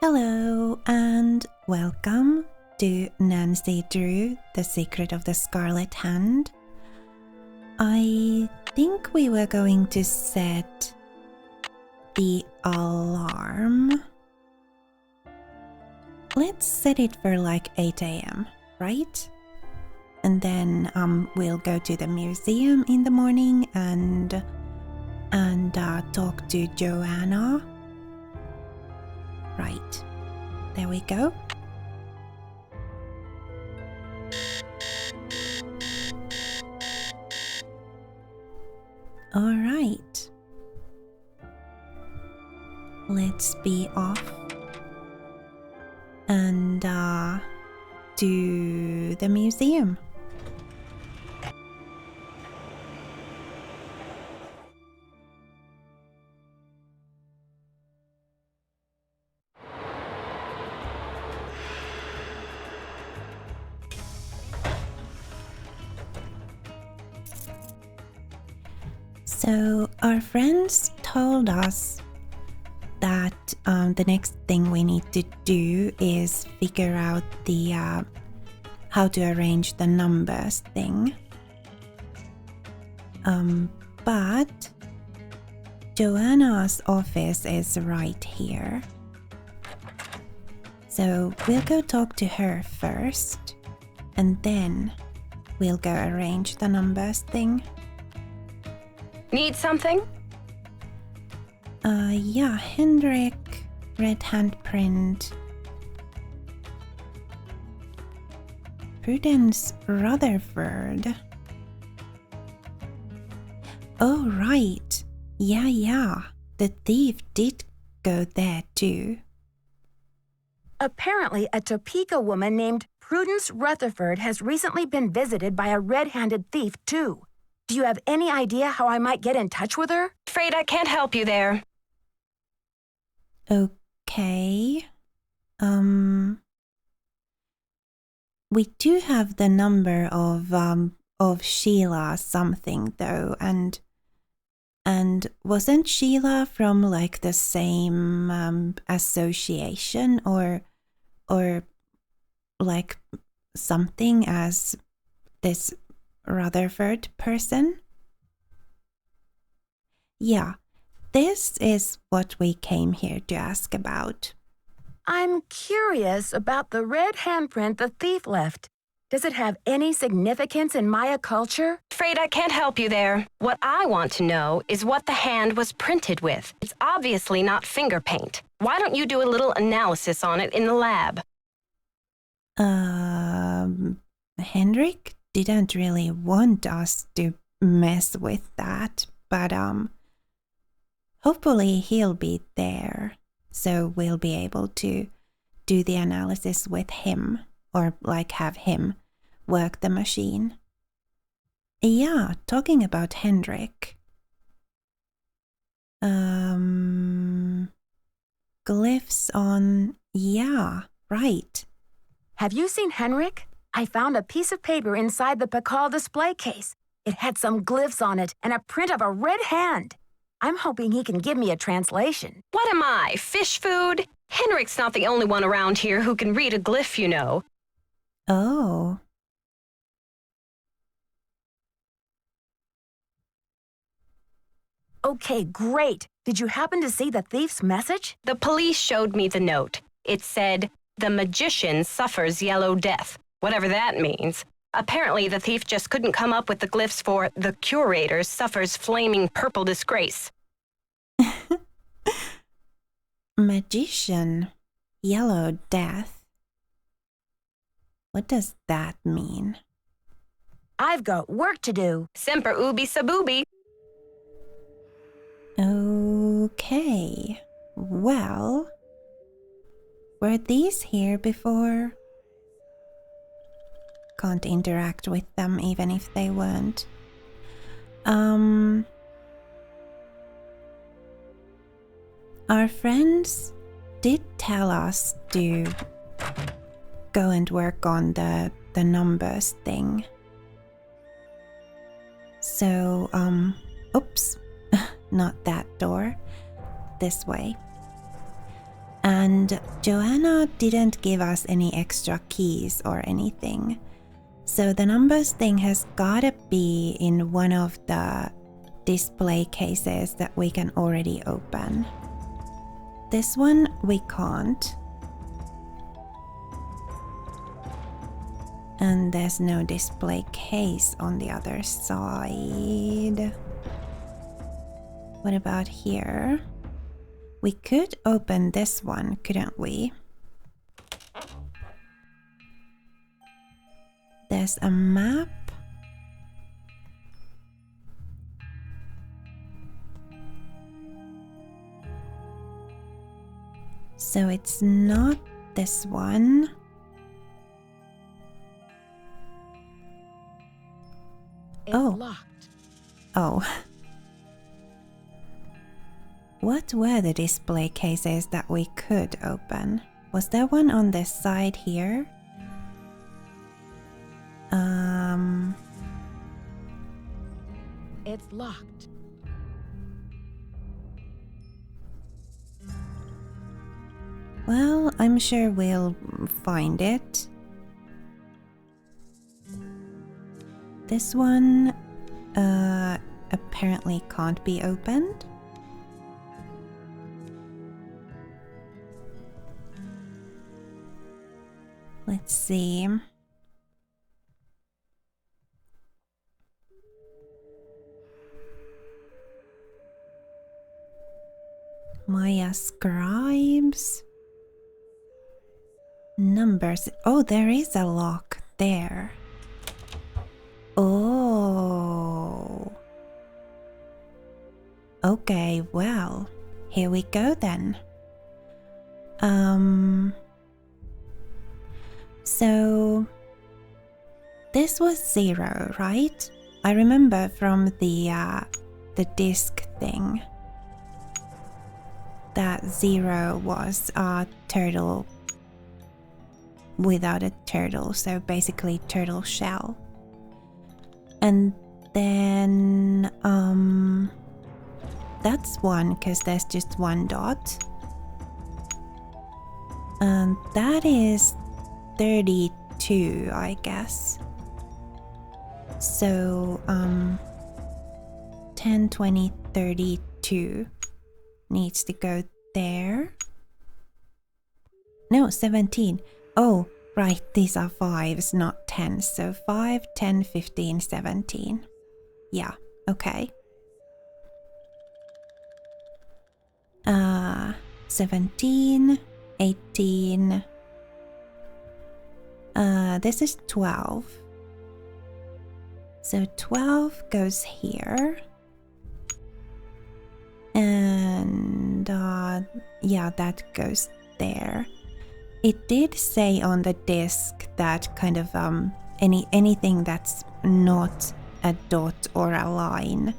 Hello and welcome to Nancy Drew, The Secret of the Scarlet Hand. I think we were going to set the alarm. Let's set it for like 8 a.m., right? And then we'll go to the museum in the morning and talk to Joanna. Right, there we go. All right, let's be off and do the museum. So our friends told us that the next thing we need to do is figure out the how to arrange the numbers thing. But Joanna's office is right here. So we'll go talk to her first, and then we'll go arrange the numbers thing. Need something? Yeah, Hendrik, red handprint. Prudence Rutherford. Oh, right. Yeah. The thief did go there too. Apparently, a Topeka woman named Prudence Rutherford has recently been visited by a red-handed thief too. Do you have any idea how I might get in touch with her? Afraid I can't help you there. Okay. We do have the number of Sheila something though, and wasn't Sheila from like the same association or like something as this Rutherford person? Yeah, this is what we came here to ask about. I'm curious about the red handprint the thief left. Does it have any significance in Maya culture? Afraid I can't help you there. What I want to know is what the hand was printed with. It's obviously not finger paint. Why don't you do a little analysis on it in the lab? Hendrik didn't really want us to mess with that, but hopefully he'll be there, so we'll be able to do the analysis with him, or like have him work the machine. Yeah, talking about Hendrik. Glyphs on, yeah, right. Have you seen Henrik? I found a piece of paper inside the Pakal display case. It had some glyphs on it and a print of a red hand. I'm hoping he can give me a translation. What am I, fish food? Henrik's not the only one around here who can read a glyph, you know. Oh. Okay, great. Did you happen to see the thief's message? The police showed me the note. It said, "The magician suffers yellow death," whatever that means. Apparently, the thief just couldn't come up with the glyphs for "the curator suffers flaming purple disgrace." Magician, yellow death. What does that mean? I've got work to do. Semper ubi sub ubi. Okay, well, were these here before? Can't interact with them even if they weren't. Our friends did tell us to go and work on the numbers thing. So, oops, not that door. This way. And Joanna didn't give us any extra keys or anything. So the numbers thing has gotta be in one of the display cases that we can already open. This one we can't. And there's no display case on the other side. What about here? We could open this one, couldn't we? There's a map. So it's not this one. It's locked. Oh. What were the display cases that we could open? Was there one on this side here? It's locked. Well, I'm sure we'll find it. This one apparently can't be opened. Let's see. Maya scribes. Numbers. Oh, there is a lock there. Oh. Okay, well, here we go then. So this was 0, right? I remember from the disc thing that 0 was a turtle without a turtle, so basically turtle shell. And then that's 1 because there's just 1 dot. And that is 32, I guess. So 10, 20, 32 needs to go there. No, 17. Oh, right, these are 5s, not 10s. So 5, 10, 15, 17. Yeah, okay. 17, 18. This is 12. So 12 goes here. And yeah, that goes there. It did say on the disc that kind of anything that's not a dot or a line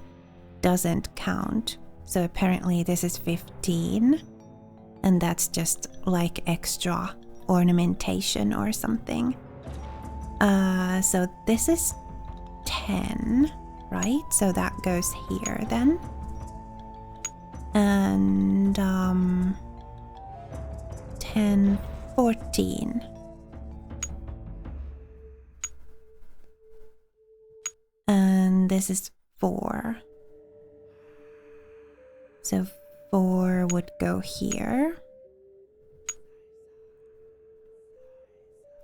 doesn't count. So apparently this is 15, and that's just like extra ornamentation or something. So this is 10, right? So that goes here then. And 10, 14. And this is 4. So 4 would go here.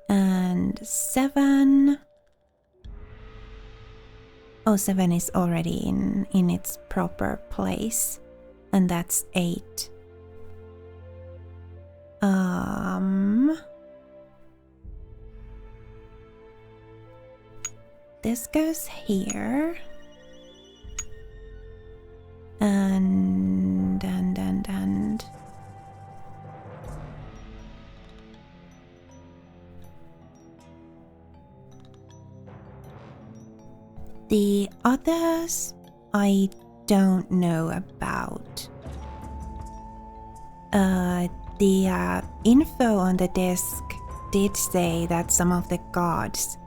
And 7. Oh, 7 is already in its proper place. And that's 8. This goes here. And the others I don't know about. The info on the disc did say that some of the gods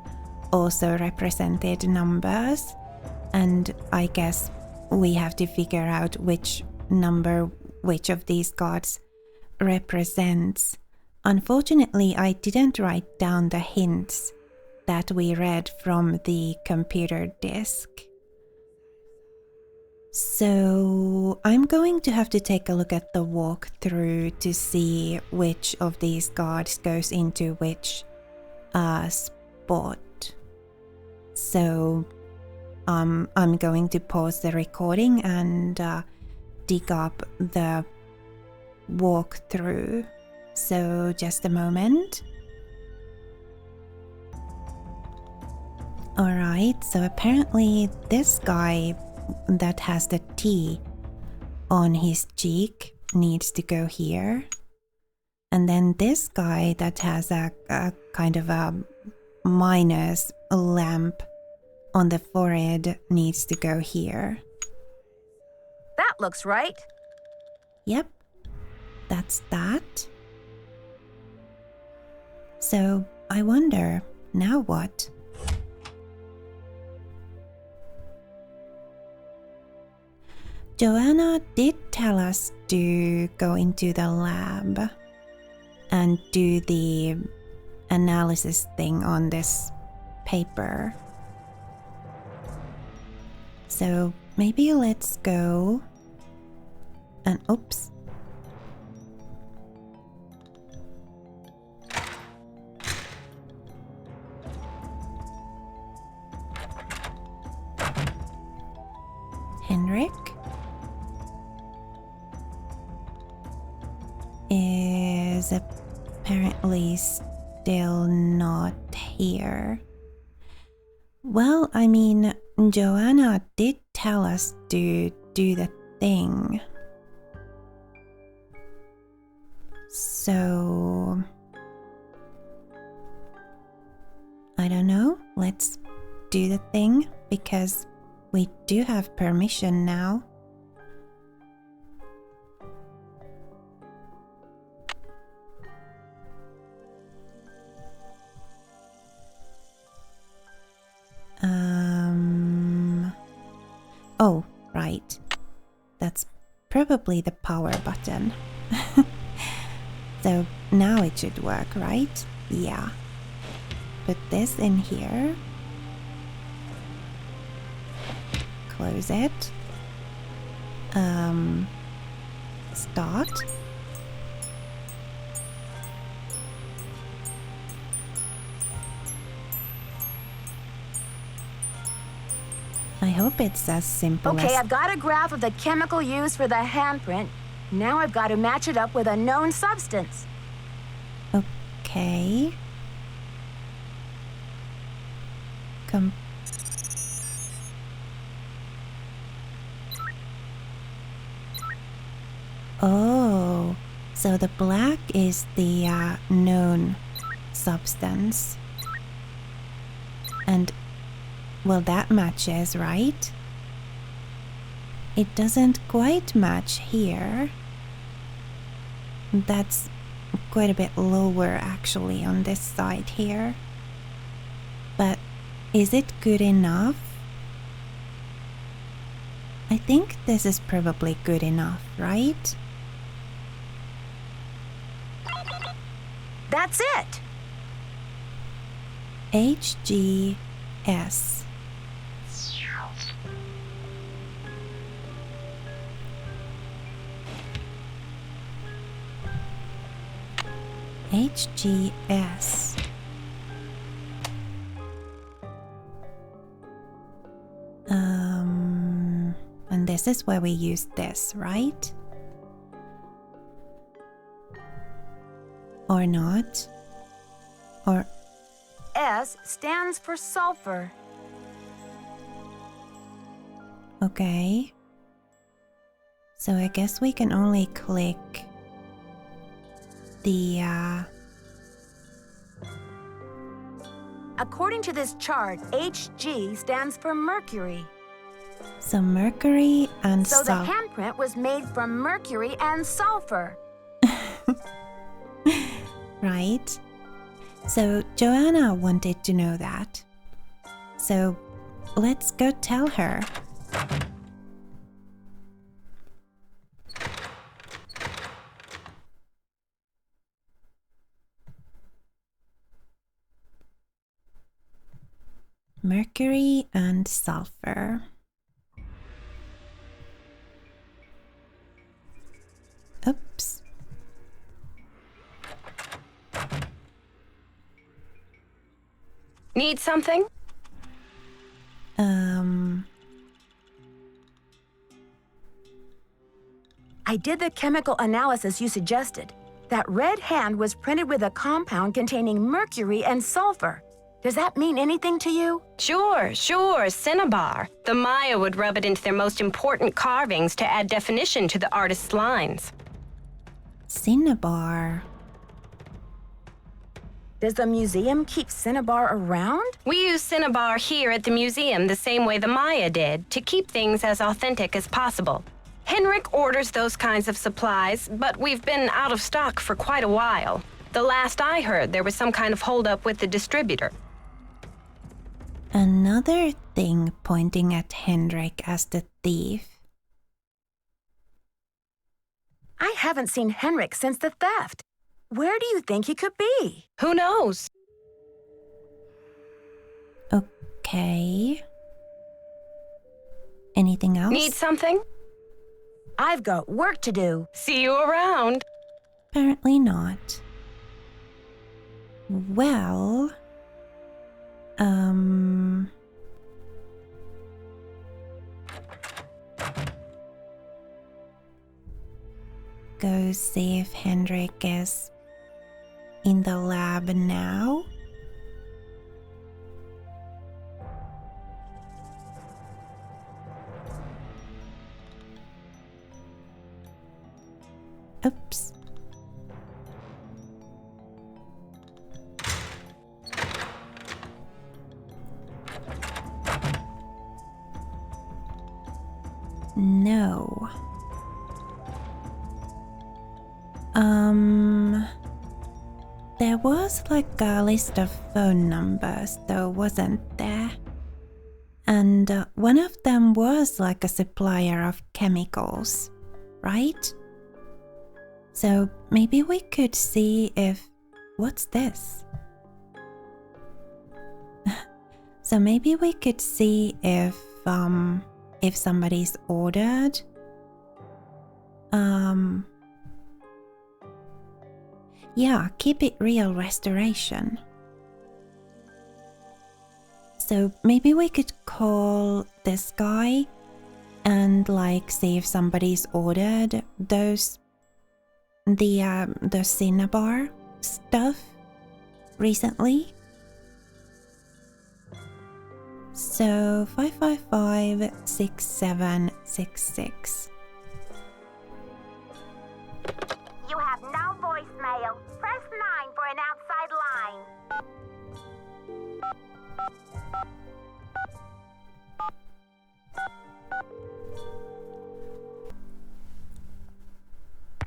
also represented numbers, and I guess we have to figure out which number which of these gods represents. Unfortunately, I didn't write down the hints that we read from the computer disk. So I'm going to have to take a look at the walkthrough to see which of these gods goes into which spot. So I'm going to pause the recording and dig up the walkthrough. So just a moment. Alright, so apparently this guy that has the T on his cheek needs to go here. And then this guy that has a kind of a miner's lamp on the forehead needs to go here. That looks right. Yep, that's that. So I wonder, now what? Joanna did tell us to go into the lab and do the analysis thing on this paper. So maybe let's go and oops. Henrik is apparently still not here. Well, I mean, Joanna did tell us to do the thing. So I don't know. Let's do the thing because we do have permission now. Oh, right. That's probably the power button. So now it should work, right? Yeah. Put this in here. Close it. Start. I hope it's as simple as... Okay, I've got a graph of the chemical used for the handprint. Now I've got to match it up with a known substance. Okay. Oh, so the black is the known substance. And, well, that matches, right? It doesn't quite match here. That's quite a bit lower actually on this side here. But is it good enough? I think this is probably good enough, right? That's it! HGS. HGS. And this is where we use this, right? Or not? Or S stands for sulfur. okay. So I guess we can only click the According to this chart, Hg stands for mercury. so mercury and So the sulfur. handprint was made from mercury and sulfur. Right? So Joanna wanted to know that. So let's go tell her. Mercury and sulfur. Oops. Need something? I did the chemical analysis you suggested. That red hand was printed with a compound containing mercury and sulfur. Does that mean anything to you? Sure, cinnabar. The Maya would rub it into their most important carvings to add definition to the artist's lines. Cinnabar. Does the museum keep cinnabar around? We use cinnabar here at the museum the same way the Maya did, to keep things as authentic as possible. Henrik orders those kinds of supplies, but we've been out of stock for quite a while. The last I heard, there was some kind of holdup with the distributor. Another thing pointing at Henrik as the thief. I haven't seen Henrik since the theft. Where do you think he could be? Who knows? Okay. Anything else? Need something? I've got work to do. See you around. Apparently not. Well... Go see if Henrik is in the lab now. Oops. No. There was like a list of phone numbers though, wasn't there? And one of them was like a supplier of chemicals, right? So maybe we could see if... What's this? So maybe we could see if somebody's ordered. Yeah, keep it real restoration. So maybe we could call this guy and like see if somebody's ordered the cinnabar stuff recently. So 555-6766. You have no voicemail. Press 9 for an outside line.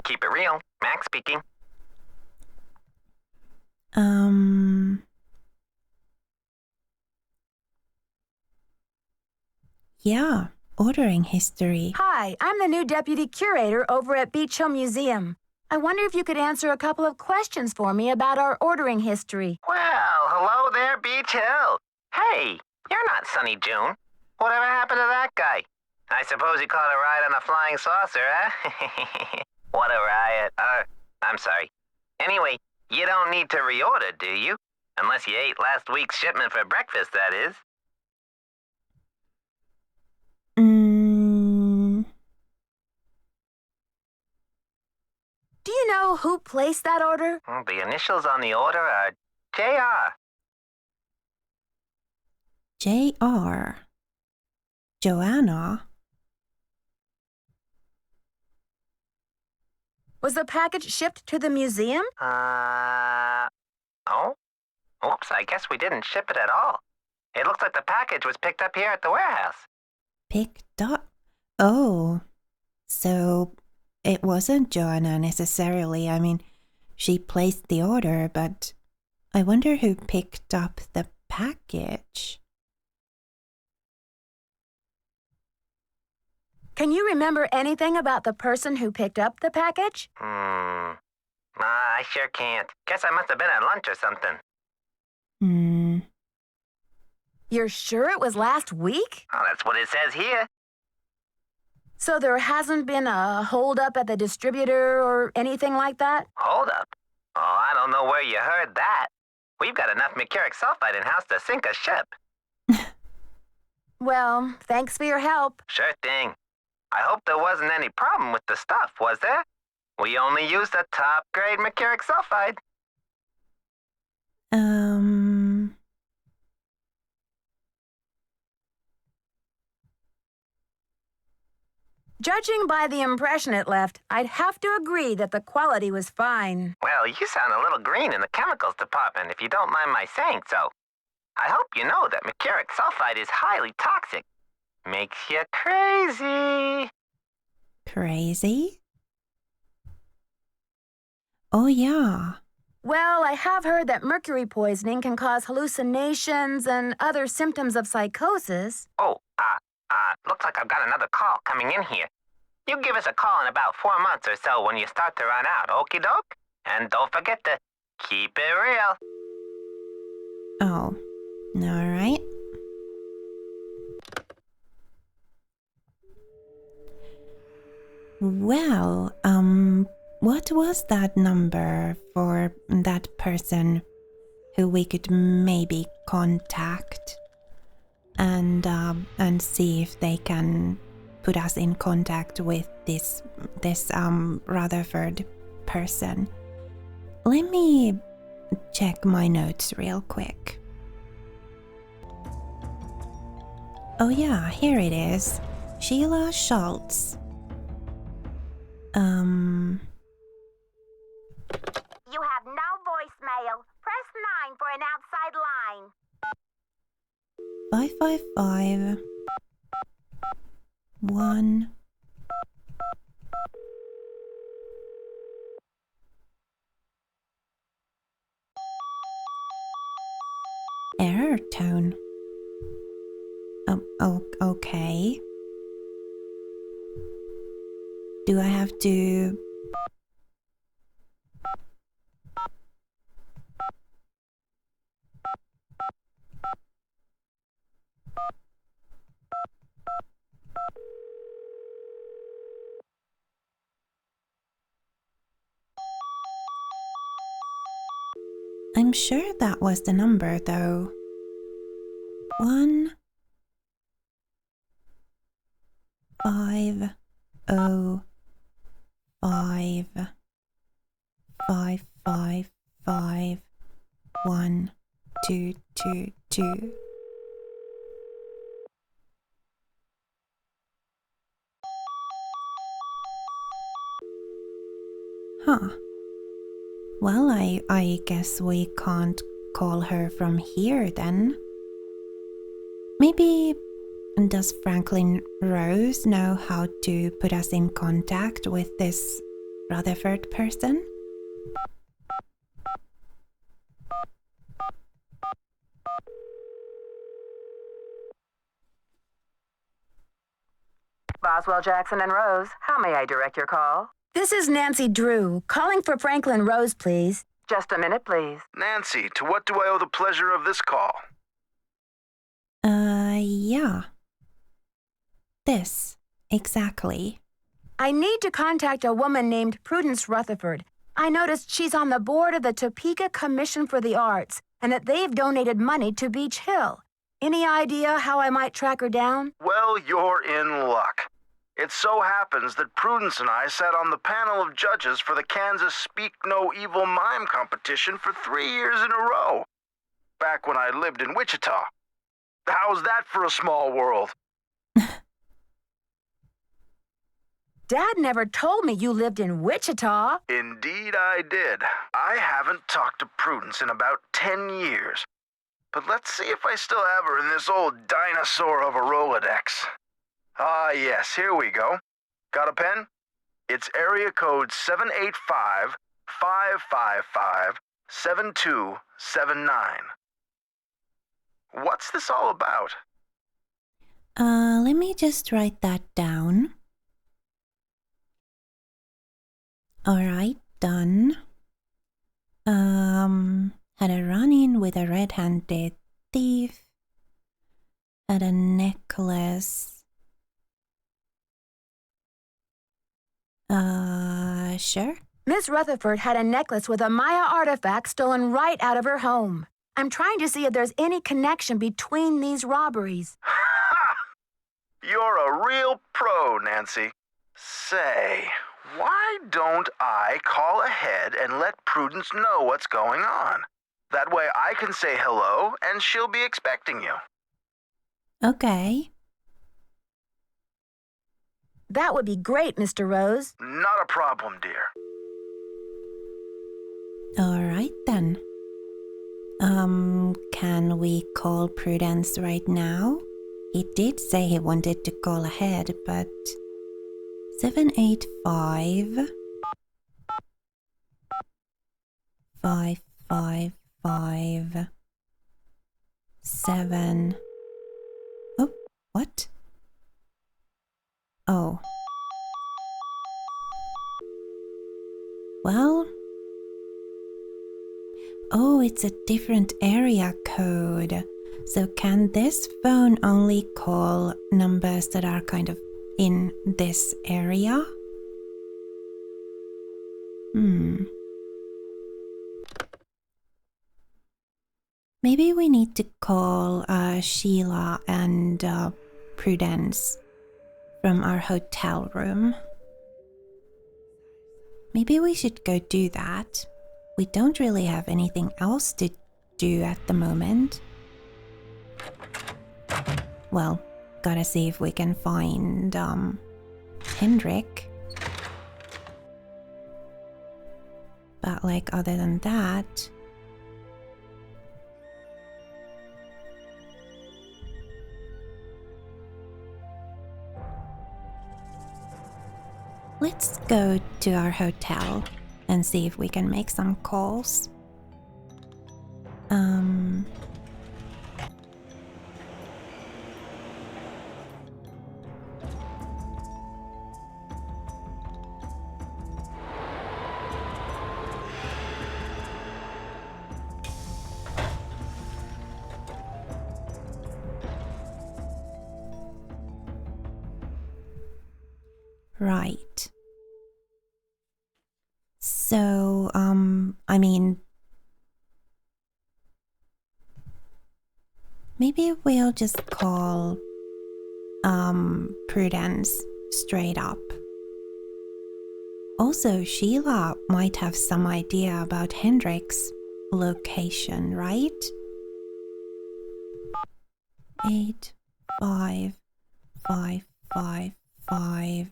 Keep it real. Max speaking. Yeah, ordering history. Hi, I'm the new deputy curator over at Beach Hill Museum. I wonder if you could answer a couple of questions for me about our ordering history. Well, hello there, Beach Hill. Hey, you're not Sunny June. Whatever happened to that guy? I suppose he caught a ride on a flying saucer, huh? What a riot. I'm sorry. Anyway, you don't need to reorder, do you? Unless you ate last week's shipment for breakfast, that is. Do you know who placed that order? Well, the initials on the order are J.R. J.R. Joanna. Was the package shipped to the museum? Oh? Oops, I guess we didn't ship it at all. It looks like the package was picked up here at the warehouse. Picked up? Oh, so it wasn't Joanna necessarily. I mean, she placed the order, but I wonder who picked up the package. Can you remember anything about the person who picked up the package? I sure can't. Guess I must have been at lunch or something. You're sure it was last week? Oh, that's what it says here. So there hasn't been a holdup at the distributor or anything like that? Hold up. Oh, I don't know where you heard that. We've got enough mercuric sulfide in-house to sink a ship. Well, thanks for your help. Sure thing. I hope there wasn't any problem with the stuff, was there? We only used the top-grade mercuric sulfide. Judging by the impression it left, I'd have to agree that the quality was fine. Well, you sound a little green in the chemicals department, if you don't mind my saying so. I hope you know that mercuric sulfide is highly toxic. Makes you crazy. Crazy? Oh, yeah. Well, I have heard that mercury poisoning can cause hallucinations and other symptoms of psychosis. Oh, looks like I've got another call coming in here. You give us a call in about 4 months or so when you start to run out, okie doke? And don't forget to keep it real. Oh, all right. Well, what was that number for that person who we could maybe contact and see if they can put us in contact with this Rutherford person? Let me check my notes real quick. Oh yeah, here it is. Sheila Schultz. You have no voicemail. Press 9 for an outside line. 555 1 error tone. Oh, okay. Do I have to... I'm sure that was the number, though. 1 5 0 5 5 5 5 1 2 2 2. Huh. Well, I guess we can't call her from here then. Maybe does Franklin Rose know how to put us in contact with this Rutherford person? Boswell, Jackson, and Rose, how may I direct your call? This is Nancy Drew, calling for Franklin Rose, please. Just a minute, please. Nancy, to what do I owe the pleasure of this call? Yeah. This, exactly. I need to contact a woman named Prudence Rutherford. I noticed she's on the board of the Topeka Commission for the Arts and that they've donated money to Beach Hill. Any idea how I might track her down? Well, you're in luck. It so happens that Prudence and I sat on the panel of judges for the Kansas Speak No Evil Mime competition for 3 years in a row, back when I lived in Wichita. How's that for a small world? Dad never told me you lived in Wichita. Indeed I did. I haven't talked to Prudence in about 10 years. But let's see if I still have her in this old dinosaur of a Rolodex. Ah, yes, here we go. Got a pen? It's area code 785-555-7279. What's this all about? Let me just write that down. Alright, done. Had a run-in with a red-handed thief. At a necklace. Sure. Miss Rutherford had a necklace with a Maya artifact stolen right out of her home. I'm trying to see if there's any connection between these robberies. Ha! You're a real pro, Nancy. Say, why don't I call ahead and let Prudence know what's going on? That way I can say hello and she'll be expecting you. Okay. That would be great, Mr. Rose. Not a problem, dear. All right then. Can we call Prudence right now? He did say he wanted to call ahead, but 785 555 7. Oh, what? Oh. Well. Oh, it's a different area code. So can this phone only call numbers that are kind of in this area? Maybe we need to call Sheila and Prudence from our hotel room. Maybe we should go do that. We don't really have anything else to do at the moment. Well, gotta see if we can find Hendrik. But like other than that, let's go to our hotel and see if we can make some calls. Right. So, I mean, maybe we'll just call, Prudence straight up. Also, Sheila might have some idea about Hendrik's location, right? 8 5 5 5 5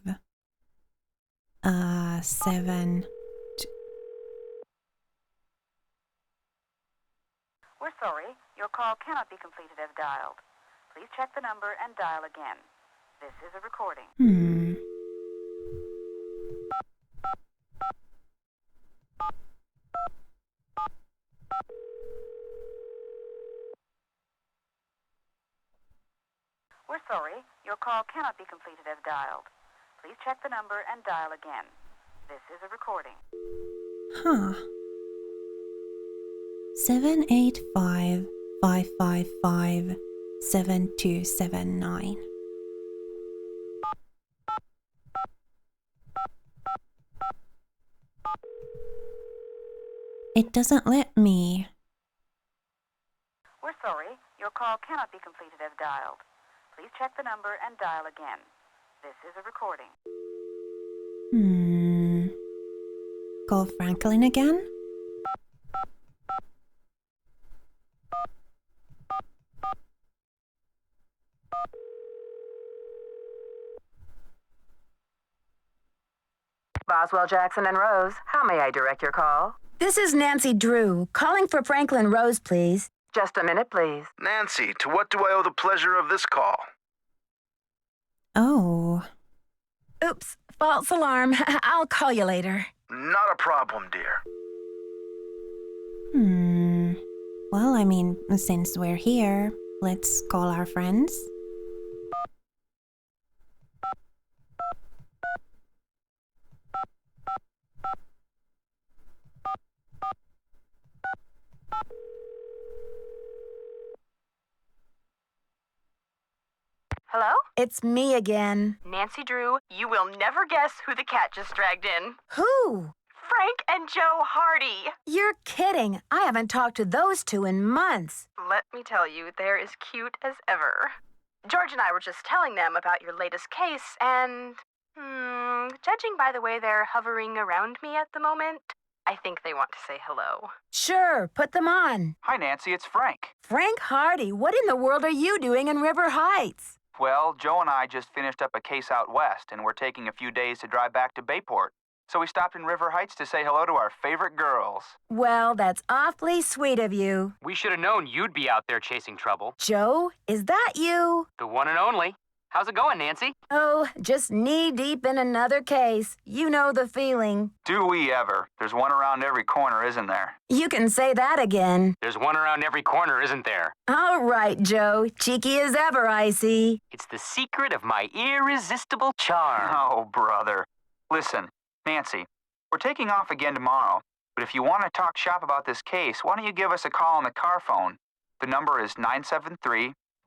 7. We're sorry. Your call cannot be completed as dialed. Please check the number and dial again. This is a recording. We're sorry. Your call cannot be completed as dialed. Please check the number and dial again. This is a recording. Huh. 785 555 7279. It doesn't let me. We're sorry. Your call cannot be completed as dialed. Please check the number and dial again. This is a recording. Call Franklin again? Boswell, Jackson, and Rose, how may I direct your call? This is Nancy Drew, calling for Franklin Rose, please. Just a minute, please. Nancy, to what do I owe the pleasure of this call? Oh. Oops, false alarm. I'll call you later. Not a problem, dear. Well, I mean, since we're here, let's call our friends. Hello? It's me again. Nancy Drew, you will never guess who the cat just dragged in. Who? Frank and Joe Hardy. You're kidding. I haven't talked to those two in months. Let me tell you, they're as cute as ever. George and I were just telling them about your latest case, and... judging by the way they're hovering around me at the moment, I think they want to say hello. Sure, put them on. Hi, Nancy, it's Frank. Frank Hardy, what in the world are you doing in River Heights? Well, Joe and I just finished up a case out west, and we're taking a few days to drive back to Bayport. So we stopped in River Heights to say hello to our favorite girls. Well, that's awfully sweet of you. We should have known you'd be out there chasing trouble. Joe, is that you? The one and only. How's it going, Nancy? Oh, just knee-deep in another case. You know the feeling. Do we ever? There's one around every corner, isn't there? You can say that again. There's one around every corner, isn't there? All right, Joe. Cheeky as ever, I see. It's the secret of my irresistible charm. Oh, brother. Listen, Nancy, we're taking off again tomorrow, but if you want to talk shop about this case, why don't you give us a call on the car phone? The number is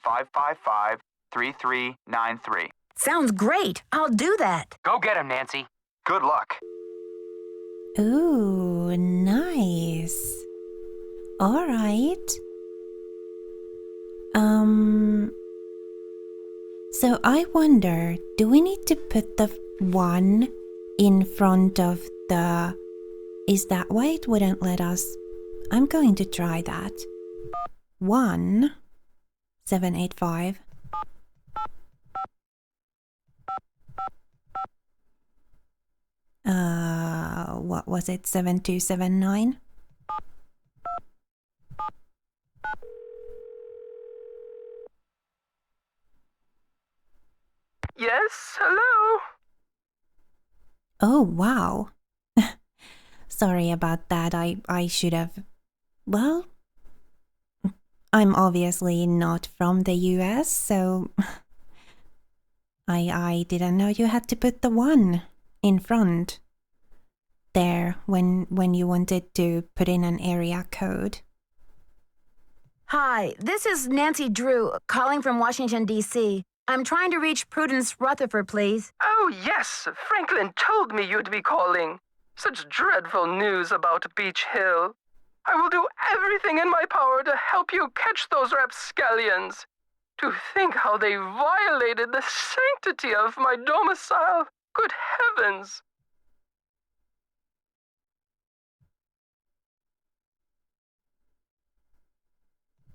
973-555-3393. Sounds great. I'll do that. Go get him, Nancy. Good luck. Ooh, nice. All right. So I wonder, do we need to put the 1 in front of the... Is that why it wouldn't let us? I'm going to try that. 1785. What was it? 7279? Yes, hello? Oh, wow. Sorry about that. I should have... Well, I'm obviously not from the US, so... I didn't know you had to put the 1 in front there when you wanted to put in an area code. Hi, this is Nancy Drew, calling from Washington, D.C. I'm trying to reach Prudence Rutherford, please. Oh, yes, Franklin told me you'd be calling. Such dreadful news about Beach Hill. I will do everything in my power to help you catch those rapscallions. To think how they violated the sanctity of my domicile. Good heavens!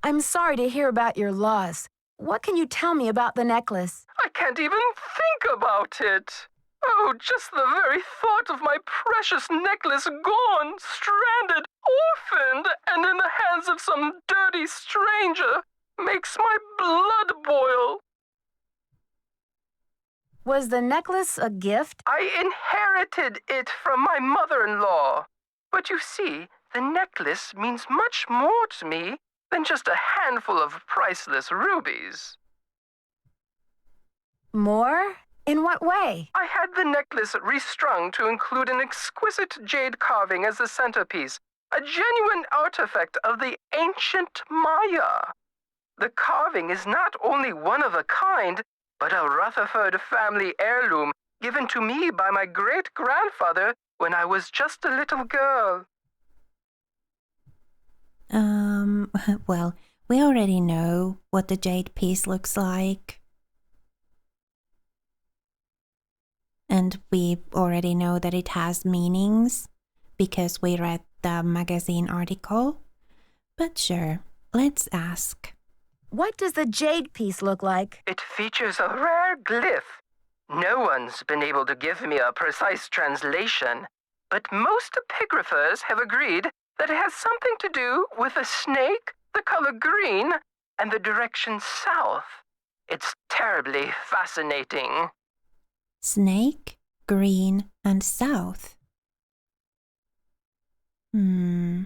I'm sorry to hear about your loss. What can you tell me about the necklace? I can't even think about it. Oh, just the very thought of my precious necklace gone, stranded, orphaned, and in the hands of some dirty stranger makes my blood boil. Was the necklace a gift? I inherited it from my mother-in-law. But you see, the necklace means much more to me than just a handful of priceless rubies. More? In what way? I had the necklace restrung to include an exquisite jade carving as the centerpiece, a genuine artifact of the ancient Maya. The carving is not only one of a kind, but a Rutherford family heirloom given to me by my great-grandfather when I was just a little girl. Well, we already know what the jade piece looks like. And we already know that it has meanings because we read the magazine article. But sure, let's ask. What does the jade piece look like? It features a rare glyph. No one's been able to give me a precise translation, but most epigraphers have agreed that it has something to do with a snake, the color green, and the direction south. It's terribly fascinating. Snake, green, and south. Do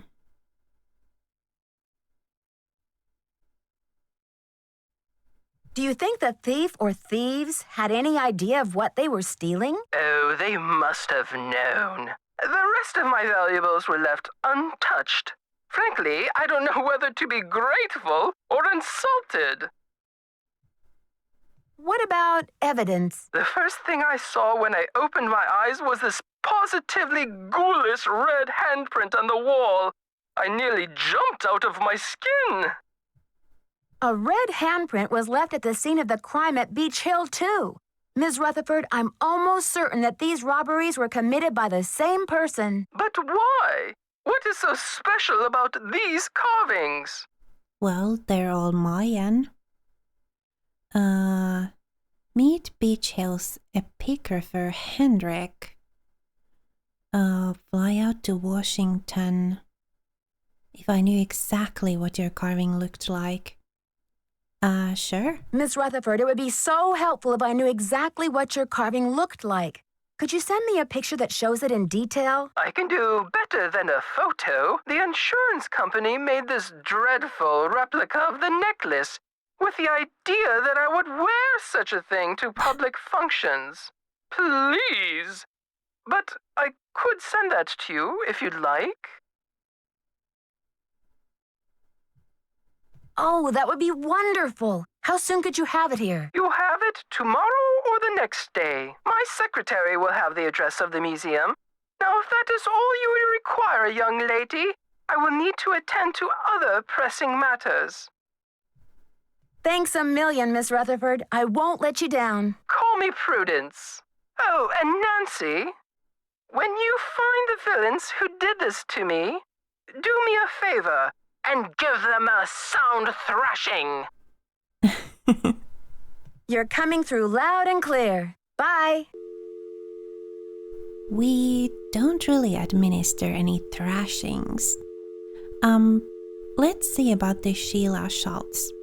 you think the thief or thieves had any idea of what they were stealing? Oh, they must have known. The rest of my valuables were left untouched. Frankly, I don't know whether to be grateful or insulted. What about evidence? The first thing I saw when I opened my eyes was this positively ghoulish red handprint on the wall. I nearly jumped out of my skin. A red handprint was left at the scene of the crime at Beach Hill, too. Ms. Rutherford, I'm almost certain that these robberies were committed by the same person. But why? What is so special about these carvings? Well, they're all Mayan. Meet Beach Hill's epigrapher Henrik. Fly out to Washington. If I knew exactly what your carving looked like. Sure. Miss Rutherford, it would be so helpful if I knew exactly what your carving looked like. Could you send me a picture that shows it in detail? I can do better than a photo. The insurance company made this dreadful replica of the necklace with the idea that I would wear such a thing to public functions. Please. But I could send that to you if you'd like. Oh, that would be wonderful. How soon could you have it here? You have it tomorrow or the next day. My secretary will have the address of the museum. Now, if that is all you will require, young lady, I will need to attend to other pressing matters. Thanks a million, Miss Rutherford. I won't let you down. Call me Prudence. Oh, and Nancy, when you find the villains who did this to me, do me a favor and give them a sound thrashing. You're coming through loud and clear. Bye. We don't really administer any thrashings. Let's see about the Sheila Schultz.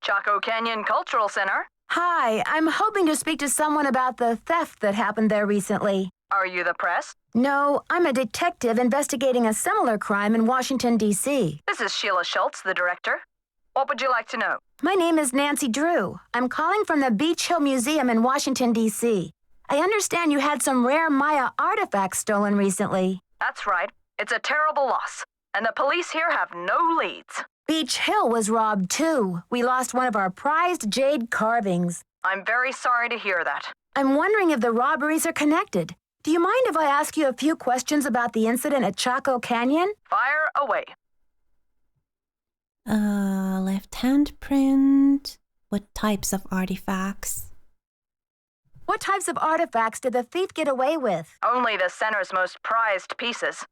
Chaco Canyon Cultural Center. Hi, I'm hoping to speak to someone about the theft that happened there recently. Are you the press? No, I'm a detective investigating a similar crime in Washington, D.C. This is Sheila Schultz, the director. What would you like to know? My name is Nancy Drew. I'm calling from the Beach Hill Museum in Washington, D.C. I understand you had some rare Maya artifacts stolen recently. That's right. It's a terrible loss, and the police here have no leads. Beach Hill was robbed, too. We lost one of our prized jade carvings. I'm very sorry to hear that. I'm wondering if the robberies are connected. Do you mind if I ask you a few questions about the incident at Chaco Canyon? Fire away. Left handprint. What types of artifacts? What types of artifacts did the thief get away with? Only the center's most prized pieces.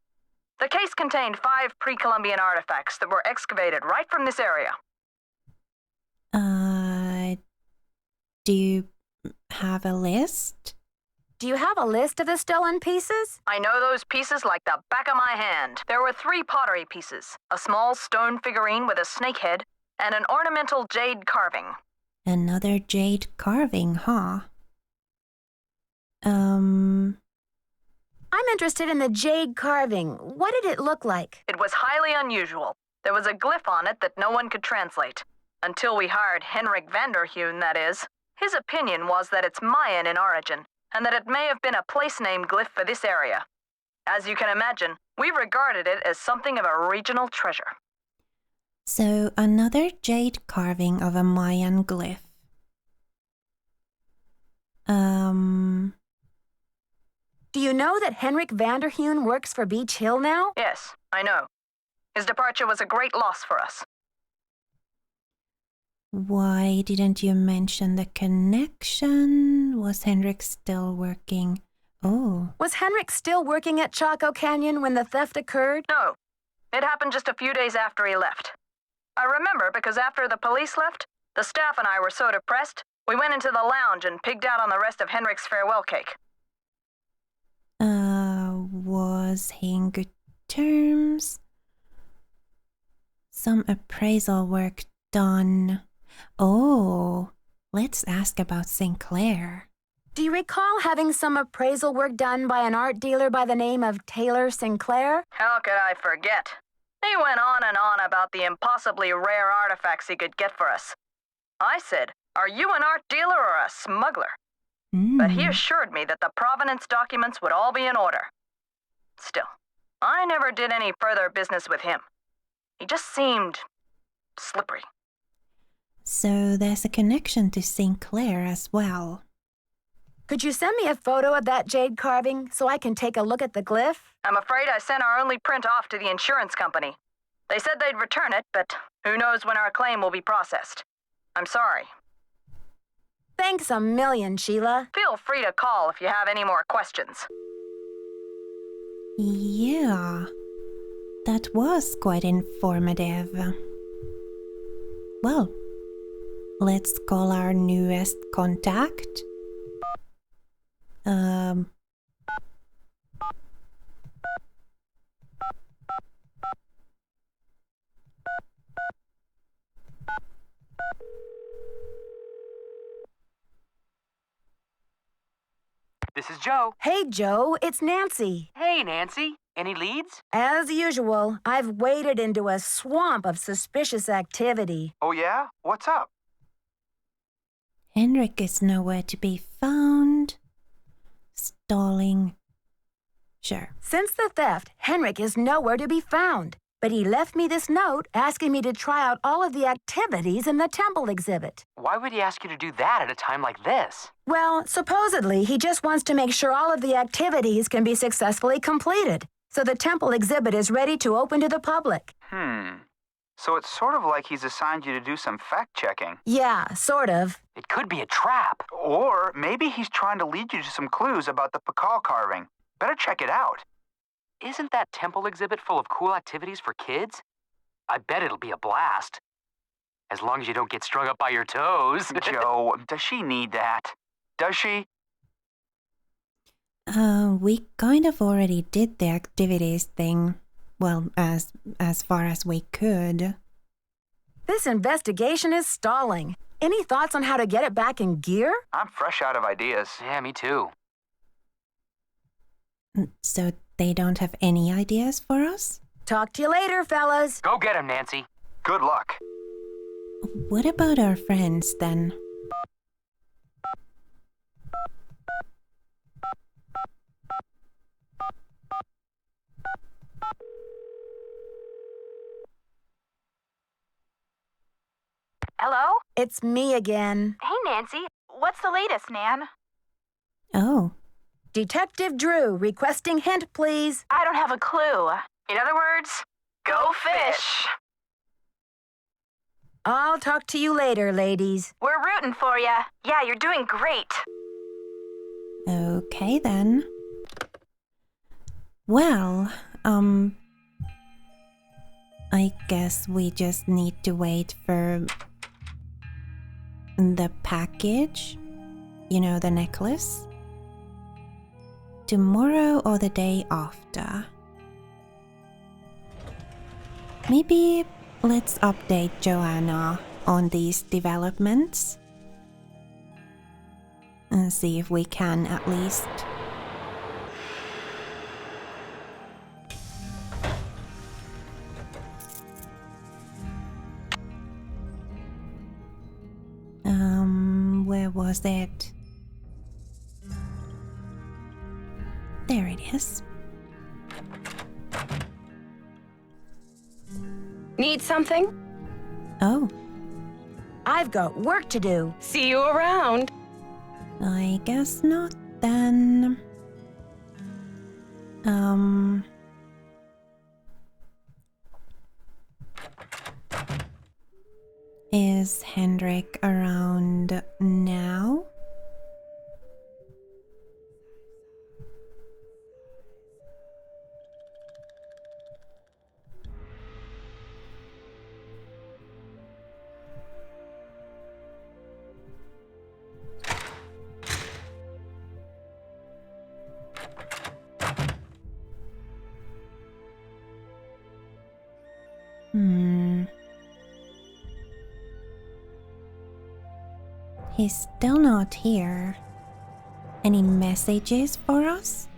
The case contained 5 pre-Columbian artifacts that were excavated right from this area. Do you have a list? Do you have a list of the stolen pieces? I know those pieces like the back of my hand. There were 3 pottery pieces, a small stone figurine with a snake head, and an ornamental jade carving. Another jade carving, huh? I'm interested in the jade carving. What did it look like? It was highly unusual. There was a glyph on it that no one could translate. Until we hired Henrik Vanderheun, that is. His opinion was that it's Mayan in origin, and that it may have been a place-name glyph for this area. As you can imagine, we regarded it as something of a regional treasure. So, another jade carving of a Mayan glyph. Do you know that Henrik Vanderheun works for Beach Hill now? Yes, I know. His departure was a great loss for us. Why didn't you mention the connection? Was Henrik still working? Oh. Was Henrik still working at Chaco Canyon when the theft occurred? No. It happened just a few days after he left. I remember because after the police left, the staff and I were so depressed, we went into the lounge and pigged out on the rest of Henrik's farewell cake. Was he in good terms? Some appraisal work done. Oh, let's ask about Sinclair. Do you recall having some appraisal work done by an art dealer by the name of Taylor Sinclair? How could I forget? He went on and on about the impossibly rare artifacts he could get for us. I said, Are you an art dealer or a smuggler? But he assured me that the provenance documents would all be in order. Still, I never did any further business with him. He just seemed slippery. So there's a connection to Sinclair as well. Could you send me a photo of that jade carving so I can take a look at the glyph? I'm afraid I sent our only print off to the insurance company. They said they'd return it, but who knows when our claim will be processed. I'm sorry. Thanks a million, Sheila. Feel free to call if you have any more questions. Yeah, that was quite informative. Well, let's call our newest contact. This is Joe. Hey, Joe, it's Nancy. Hey, Nancy. Any leads? As usual, I've waded into a swamp of suspicious activity. Oh, yeah? What's up? Henrik is nowhere to be found. Stalling. Sure. Since the theft, Henrik is nowhere to be found. But he left me this note asking me to try out all of the activities in the temple exhibit. Why would he ask you to do that at a time like this? Well, supposedly, he just wants to make sure all of the activities can be successfully completed, so the temple exhibit is ready to open to the public. So it's sort of like he's assigned you to do some fact-checking. Yeah, sort of. It could be a trap. Or maybe he's trying to lead you to some clues about the Pakal carving. Better check it out. Isn't that temple exhibit full of cool activities for kids? I bet it'll be a blast. As long as you don't get strung up by your toes. Joe, does she need that? Does she? We kind of already did the activities thing. Well, as far as we could. This investigation is stalling. Any thoughts on how to get it back in gear? I'm fresh out of ideas. Yeah, me too. So they don't have any ideas for us? Talk to you later, fellas. Go get him, Nancy. Good luck. What about our friends then? Hello? It's me again. Hey, Nancy. What's the latest, Nan? Oh. Detective Drew requesting hint, please. I don't have a clue. In other words, go fish. I'll talk to you later, ladies. We're rooting for you. Yeah, you're doing great. Okay then. Well, I guess we just need to wait for the package. You know, the necklace. Tomorrow or the day after. Maybe let's update Joanna on these developments and see if we can at least. Where was it? There it is. Need something? Oh, I've got work to do. See you around. I guess not then. Is Hendrik around now? He's still not here. Any messages for us?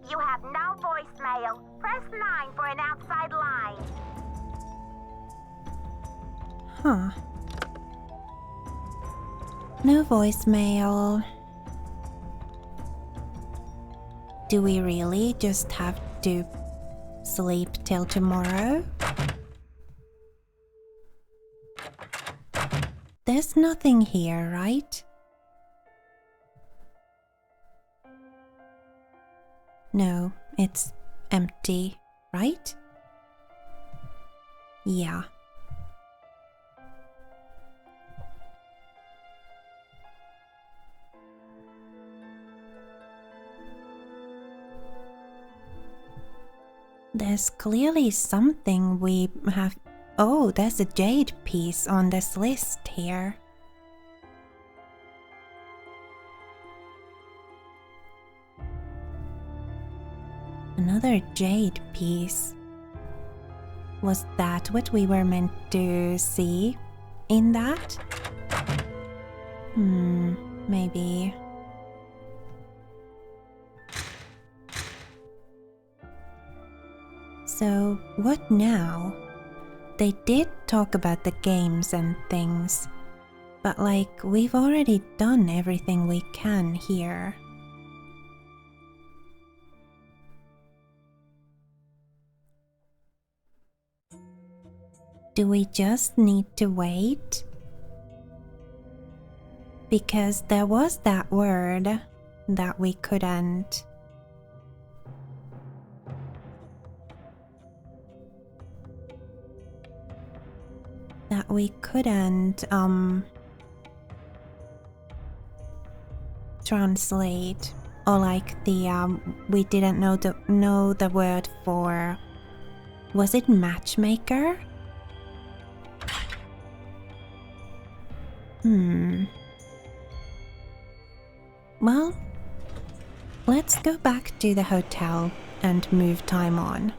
You have no voicemail. voicemail. Press 9 for an outside line. Huh. No voicemail. Do we really just have to sleep till tomorrow? There's nothing here, right? No, it's empty, right? Yeah. There's clearly something we have. Oh, there's a jade piece on this list here. Another jade piece. Was that what we were meant to see in that? Maybe. So, what now? They did talk about the games and things, but like, we've already done everything we can here. Do we just need to wait? Because there was that word that we couldn't. Translate, or like the we didn't know the word for. Was it matchmaker? Well, let's go back to the hotel and move time on.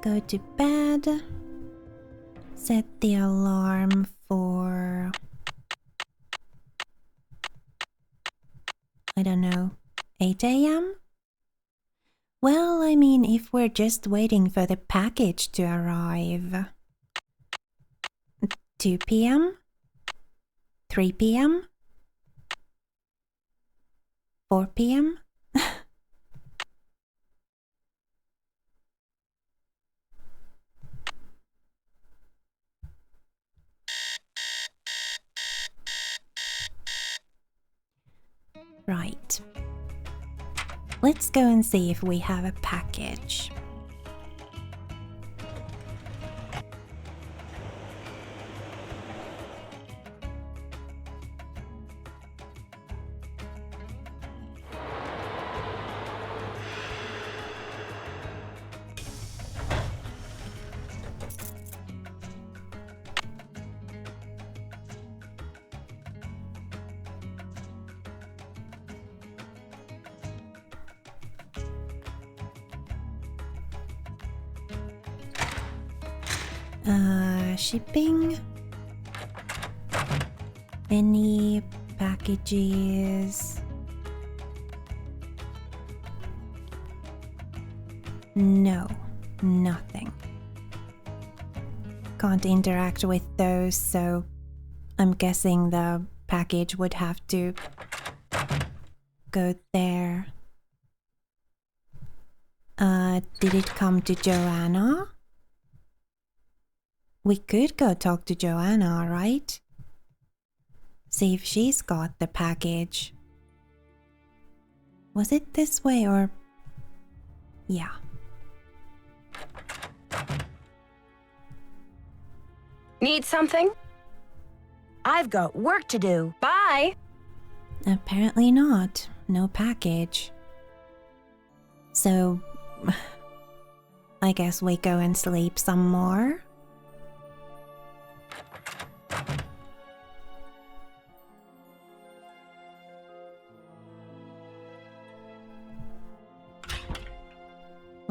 Go to bed. Set the alarm for, I don't know, 8 a.m.? Well, I mean, if we're just waiting for the package to arrive. 2 p.m.? 3 p.m.? 4 p.m.? Right. Let's go and see if we have a package. Shipping. Any packages? No, nothing. Can't interact with those, so I'm guessing the package would have to go there. Did it come to Joanna? We could go talk to Joanna, right? See if she's got the package. Was it this way or... Yeah. Need something? I've got work to do. Bye! Apparently not. No package. So... I guess we go and sleep some more?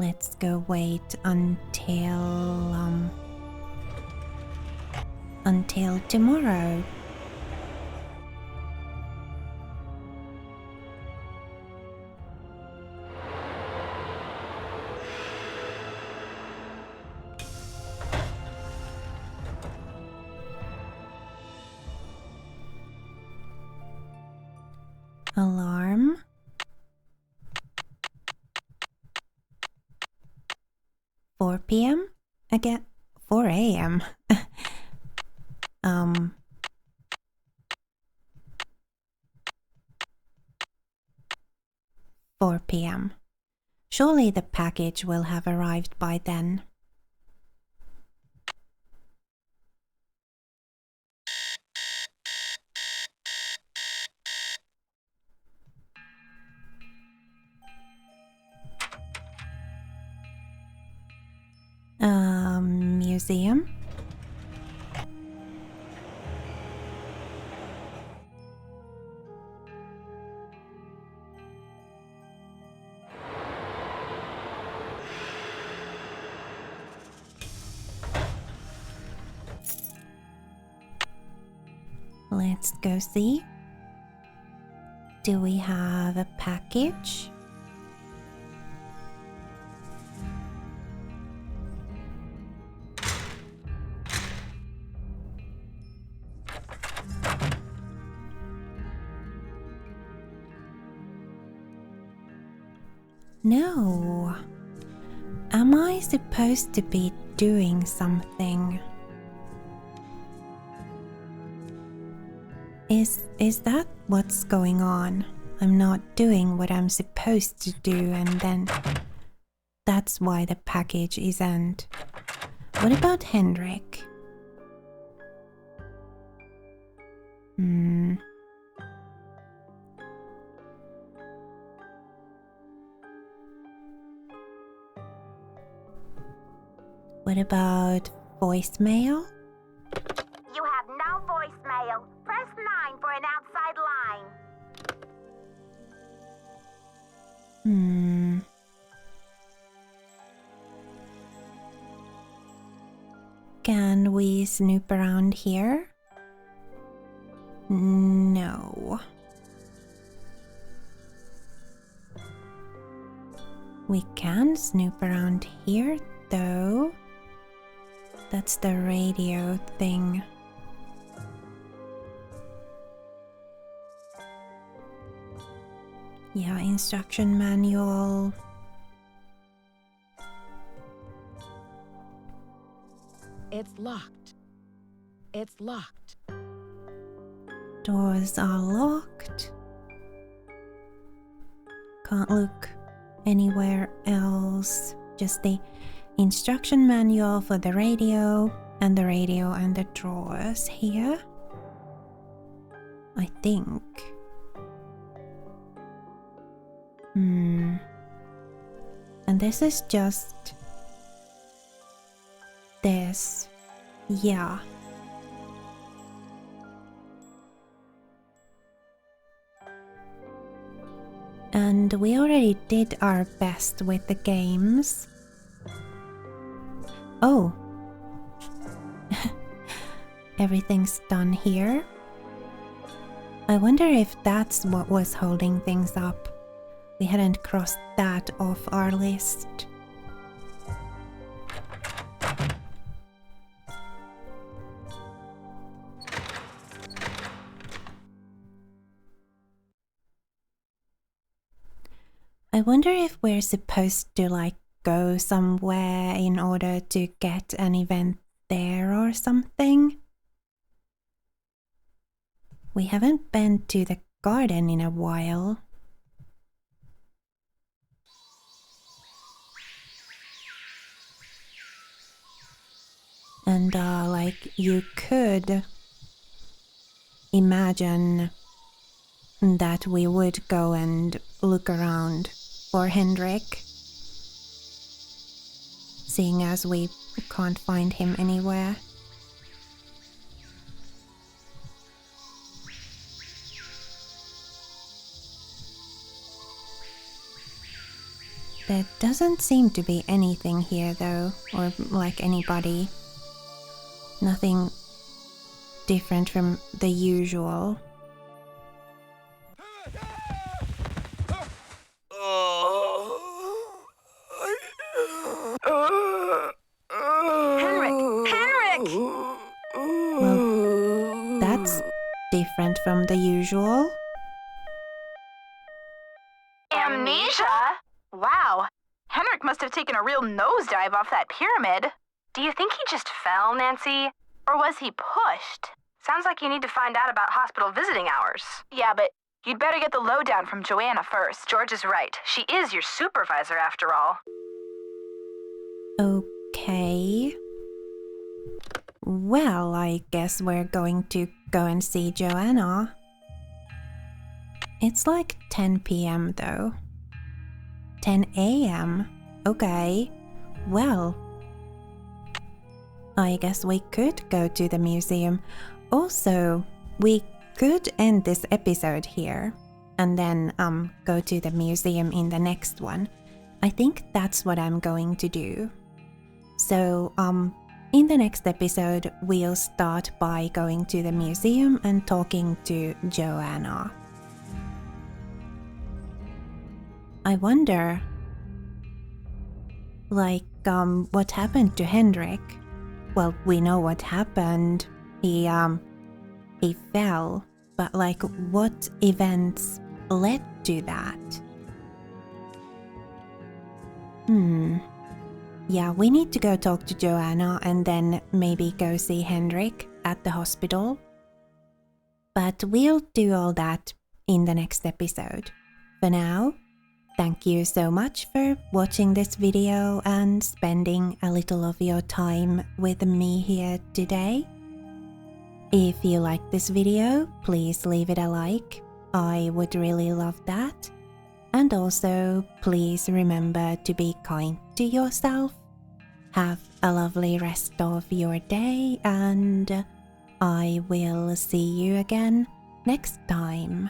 Let's go wait until tomorrow. Alarm. 4 p.m. Again, 4 a.m. 4 p.m. Surely the package will have arrived by then. Museum. Let's go see. Do we have a package? No. Am I supposed to be doing something? Is that what's going on? I'm not doing what I'm supposed to do, and then that's why the package isn't. What about Hendrik? What about voicemail? You have no voicemail. Press 9 for an outside line. Can we snoop around here? No. We can snoop around here, though. That's the radio thing. Yeah, instruction manual. It's locked. It's locked. Doors are locked. Can't look anywhere else. Just the instruction manual for the radio and the drawers here. I think. And this is just this. Yeah. And we already did our best with the games. Oh. Everything's done here. I wonder if that's what was holding things up. We hadn't crossed that off our list. I wonder if we're supposed to go somewhere in order to get an event there or something. We haven't been to the garden in a while. And you could imagine that we would go and look around for Hendrik, seeing as we can't find him anywhere. There doesn't seem to be anything here though, or like anybody. Nothing different from the usual. Henrik! Well, that's different from the usual. Amnesia? Wow. Henrik must have taken a real nosedive off that pyramid. Do you think he just fell, Nancy? Or was he pushed? Sounds like you need to find out about hospital visiting hours. Yeah, but you'd better get the lowdown from Joanna first. George is right. She is your supervisor after all. Okay. Well, I guess we're going to go and see Joanna. It's like 10 p.m. though. 10 a.m. Okay. Well, I guess we could go to the museum. Also, we could end this episode here and then go to the museum in the next one. I think that's what I'm going to do. So, in the next episode, we'll start by going to the museum and talking to Joanna. I wonder, like, what happened to Henrik? Well, we know what happened. He fell, but like, what events led to that? Yeah, we need to go talk to Joanna and then maybe go see Henrik at the hospital. But we'll do all that in the next episode. For now, thank you so much for watching this video and spending a little of your time with me here today. If you like this video, please leave it a like. I would really love that. And also, please remember to be kind to yourself. Have a lovely rest of your day, and I will see you again next time.